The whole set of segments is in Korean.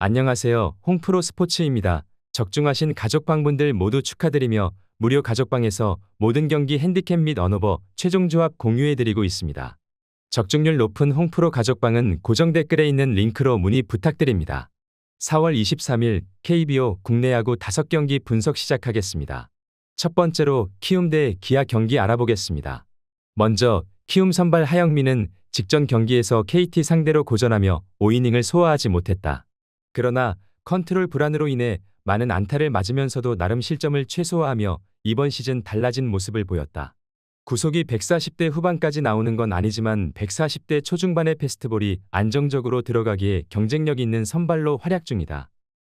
안녕하세요. 홍프로 스포츠입니다. 적중하신 가족방분들 모두 축하드리며 무료 가족방에서 모든 경기 핸디캡 및 언오버 최종 조합 공유해드리고 있습니다. 적중률 높은 홍프로 가족방은 고정 댓글에 있는 링크로 문의 부탁드립니다. 4월 23일 KBO 국내 야구 5경기 분석 시작하겠습니다. 첫 번째로 키움 대 기아 경기 알아보겠습니다. 먼저 키움 선발 하영민은 직전 경기에서 KT 상대로 고전하며 5이닝을 소화하지 못했다. 그러나 컨트롤 불안으로 인해 많은 안타를 맞으면서도 나름 실점을 최소화하며 이번 시즌 달라진 모습을 보였다. 구속이 140대 후반까지 나오는 건 아니지만 140대 초중반의 패스트볼이 안정적으로 들어가기에 경쟁력 있는 선발로 활약 중이다.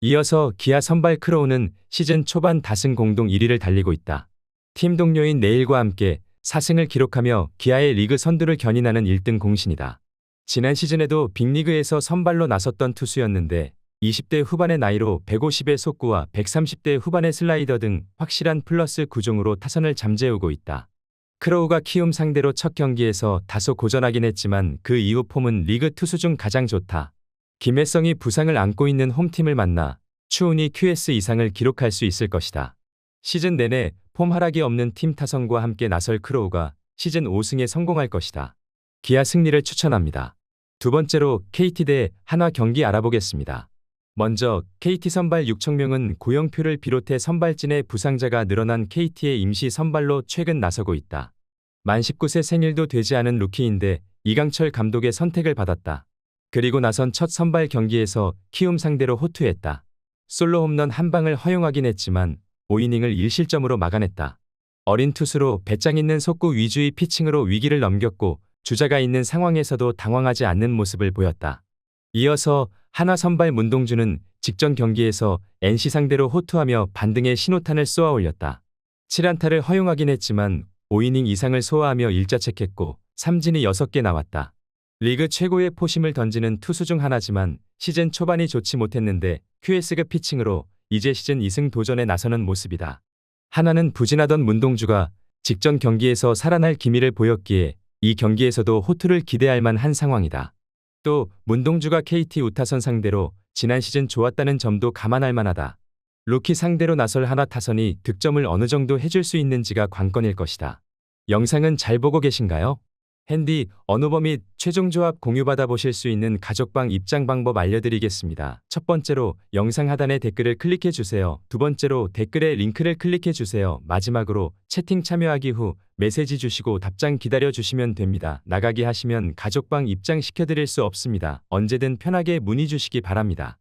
이어서 기아 선발 크로우는 시즌 초반 다승 공동 1위를 달리고 있다. 팀 동료인 네일과 함께 4승을 기록하며 기아의 리그 선두를 견인하는 1등 공신이다. 지난 시즌에도 빅리그에서 선발로 나섰던 투수였는데 20대 후반의 나이로 150의 속구와 130대 후반의 슬라이더 등 확실한 플러스 구종으로 타선을 잠재우고 있다. 크로우가 키움 상대로 첫 경기에서 다소 고전하긴 했지만 그 이후 폼은 리그 투수 중 가장 좋다. 김혜성이 부상을 안고 있는 홈팀을 만나 추운이 QS 이상을 기록할 수 있을 것이다. 시즌 내내 폼 하락이 없는 팀 타선과 함께 나설 크로우가 시즌 5승에 성공할 것이다. 기아 승리를 추천합니다. 두 번째로 KT 대 한화 경기 알아보겠습니다. 먼저 KT 선발 육청명은 고영표를 비롯해 선발진의 부상자가 늘어난 KT의 임시 선발로 최근 나서고 있다. 만 19세 생일도 되지 않은 루키인데 이강철 감독의 선택을 받았다. 그리고 나선 첫 선발 경기에서 키움 상대로 호투했다. 솔로 홈런 한 방을 허용하긴 했지만 5이닝을 1실점으로 막아냈다. 어린 투수로 배짱 있는 속구 위주의 피칭으로 위기를 넘겼고 주자가 있는 상황에서도 당황하지 않는 모습을 보였다. 이어서 한화 선발 문동주는 직전 경기에서 NC 상대로 호투하며 반등의 신호탄을 쏘아 올렸다. 7안타를 허용하긴 했지만 5이닝 이상을 소화하며 1자책했고 삼진이 6개 나왔다. 리그 최고의 포심을 던지는 투수 중 하나지만 시즌 초반이 좋지 못했는데 QS급 피칭으로 이제 시즌 2승 도전에 나서는 모습이다. 하나는 부진하던 문동주가 직전 경기에서 살아날 기미를 보였기에 이 경기에서도 호투를 기대할 만한 상황이다. 또 문동주가 KT 우타선 상대로 지난 시즌 좋았다는 점도 감안할 만하다. 루키 상대로 나설 한화 타선이 득점을 어느 정도 해줄 수 있는지가 관건일 것이다. 영상은 잘 보고 계신가요? 핸디, 언오버 및 최종 조합 공유받아 보실 수 있는 가족방 입장 방법 알려드리겠습니다. 첫 번째로 영상 하단에 댓글을 클릭해 주세요. 두 번째로 댓글에 링크를 클릭해 주세요. 마지막으로 채팅 참여하기 후 메시지 주시고 답장 기다려 주시면 됩니다. 나가기 하시면 가족방 입장 시켜드릴 수 없습니다. 언제든 편하게 문의 주시기 바랍니다.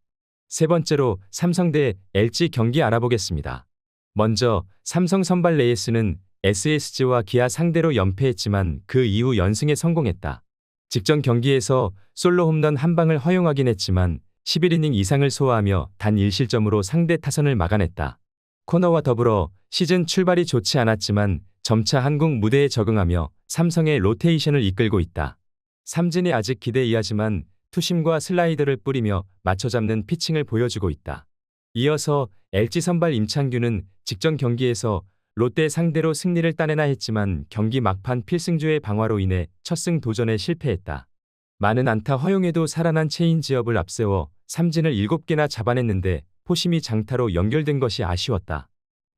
세 번째로 삼성 대 LG 경기 알아보겠습니다. 먼저 삼성 선발 레이스는 SSG와 기아 상대로 연패했지만 그 이후 연승에 성공했다. 직전 경기에서 솔로 홈런 한 방을 허용하긴 했지만 11이닝 이상을 소화하며 단 1실점으로 상대 타선을 막아냈다. 코너와 더불어 시즌 출발이 좋지 않았지만 점차 한국 무대에 적응하며 삼성의 로테이션을 이끌고 있다. 삼진이 아직 기대 이하지만 투심과 슬라이더를 뿌리며 맞춰잡는 피칭을 보여주고 있다. 이어서 LG 선발 임창규는 직전 경기에서 롯데 상대로 승리를 따내나 했지만 경기 막판 필승조의 방화로 인해 첫 승 도전에 실패했다. 많은 안타 허용에도 살아난 체인지업을 앞세워 삼진을 7개나 잡아냈는데 포심이 장타로 연결된 것이 아쉬웠다.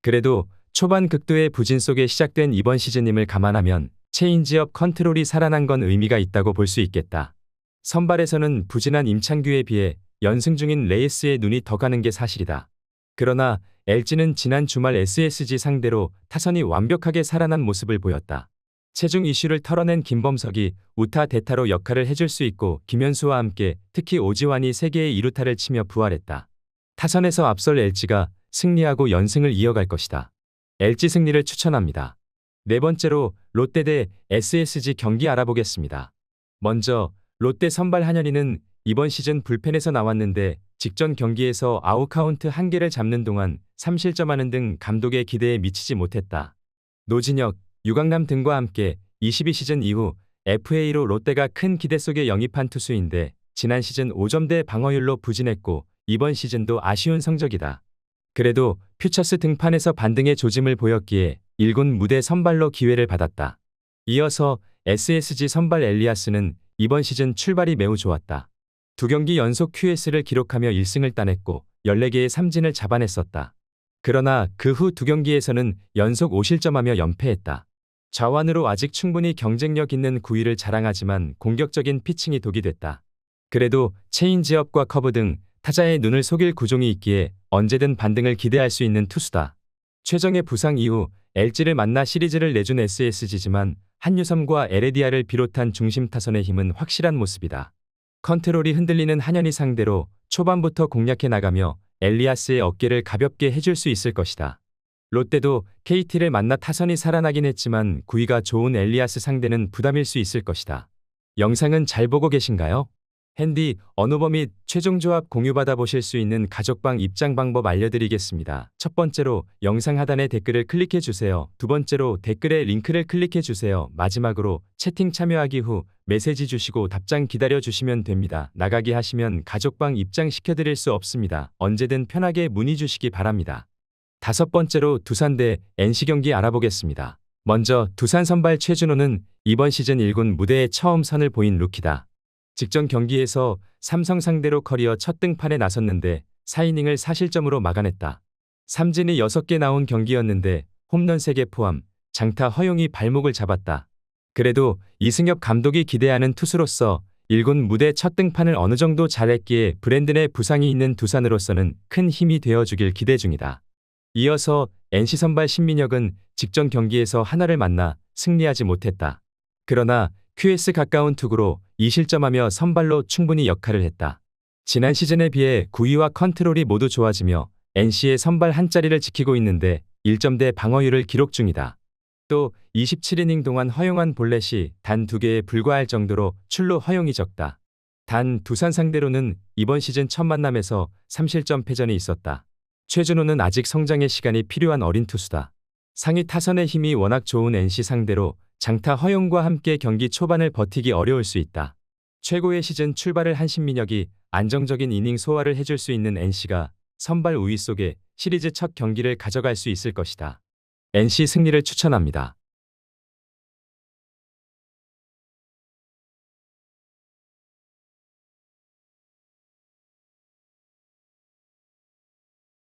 그래도 초반 극도의 부진 속에 시작된 이번 시즌임을 감안하면 체인지업 컨트롤이 살아난 건 의미가 있다고 볼 수 있겠다. 선발에서는 부진한 임창규에 비해 연승 중인 레이스의 눈이 더 가는 게 사실이다. 그러나 LG는 지난 주말 SSG 상대로 타선이 완벽하게 살아난 모습을 보였다. 체중 이슈를 털어낸 김범석이 우타 대타로 역할을 해줄 수 있고 김현수와 함께 특히 오지환이 3개의 2루타를 치며 부활했다. 타선에서 앞설 LG가 승리하고 연승을 이어갈 것이다. LG 승리를 추천합니다. 네 번째로 롯데 대 SSG 경기 알아보겠습니다. 먼저 롯데 선발 한현희는 이번 시즌 불펜에서 나왔는데 직전 경기에서 아웃카운트 1개를 잡는 동안 3실점하는 등 감독의 기대에 미치지 못했다. 노진혁, 유강남 등과 함께 22시즌 이후 FA로 롯데가 큰 기대 속에 영입한 투수인데 지난 시즌 5점대 방어율로 부진했고 이번 시즌도 아쉬운 성적이다. 그래도 퓨처스 등판에서 반등의 조짐을 보였기에 1군 무대 선발로 기회를 받았다. 이어서 SSG 선발 엘리아스는 이번 시즌 출발이 매우 좋았다. 2경기 연속 QS를 기록하며 1승을 따냈고 14개의 삼진을 잡아냈었다. 그러나 그 후 2경기에서는 연속 5실점하며 연패했다. 좌완으로 아직 충분히 경쟁력 있는 구위를 자랑하지만 공격적인 피칭이 독이 됐다. 그래도 체인지업과 커브 등 타자의 눈을 속일 구종이 있기에 언제든 반등을 기대할 수 있는 투수다. 최정의 부상 이후 LG를 만나 시리즈를 내준 SSG지만 한유섬과 에레디아를 비롯한 중심 타선의 힘은 확실한 모습이다. 컨트롤이 흔들리는 한현희 상대로 초반부터 공략해 나가며 엘리아스의 어깨를 가볍게 해줄 수 있을 것이다. 롯데도 KT를 만나 타선이 살아나긴 했지만 구위가 좋은 엘리아스 상대는 부담일 수 있을 것이다. 영상은 잘 보고 계신가요? 핸디, 언오버 및 최종 조합 공유받아 보실 수 있는 가족방 입장 방법 알려드리겠습니다. 첫 번째로 영상 하단에 댓글을 클릭해 주세요. 두 번째로 댓글에 링크를 클릭해 주세요. 마지막으로 채팅 참여하기 후 메시지 주시고 답장 기다려 주시면 됩니다. 나가기 하시면 가족방 입장시켜 드릴 수 없습니다. 언제든 편하게 문의 주시기 바랍니다. 다섯 번째로 두산 대 NC 경기 알아보겠습니다. 먼저 두산 선발 최준호는 이번 시즌 1군 무대에 처음 선을 보인 루키다. 직전 경기에서 삼성 상대로 커리어 첫 등판에 나섰는데 4이닝을 4실점으로 막아냈다. 삼진이 6개 나온 경기였는데 홈런 3개 포함 장타 허용이 발목을 잡았다. 그래도 이승엽 감독이 기대하는 투수로서 1군 무대 첫 등판을 어느 정도 잘했기에 브랜든의 부상이 있는 두산으로서는 큰 힘이 되어주길 기대 중이다. 이어서 NC 선발 신민혁은 직전 경기에서 하나를 만나 승리하지 못했다. 그러나 QS 가까운 투구로 2실점하며 선발로 충분히 역할을 했다. 지난 시즌에 비해 구위와 컨트롤이 모두 좋아지며 NC의 선발 한 자리를 지키고 있는데 1점대 방어율을 기록 중이다. 또 27이닝 동안 허용한 볼넷이 단 2개에 불과할 정도로 출루 허용이 적다. 단 두산 상대로는 이번 시즌 첫 만남에서 3실점 패전이 있었다. 최준호는 아직 성장의 시간이 필요한 어린 투수다. 상위 타선의 힘이 워낙 좋은 NC 상대로 장타 허용과 함께 경기 초반을 버티기 어려울 수 있다. 최고의 시즌 출발을 한 신민혁이 안정적인 이닝 소화를 해줄 수 있는 NC가 선발 우위 속에 시리즈 첫 경기를 가져갈 수 있을 것이다. NC 승리를 추천합니다.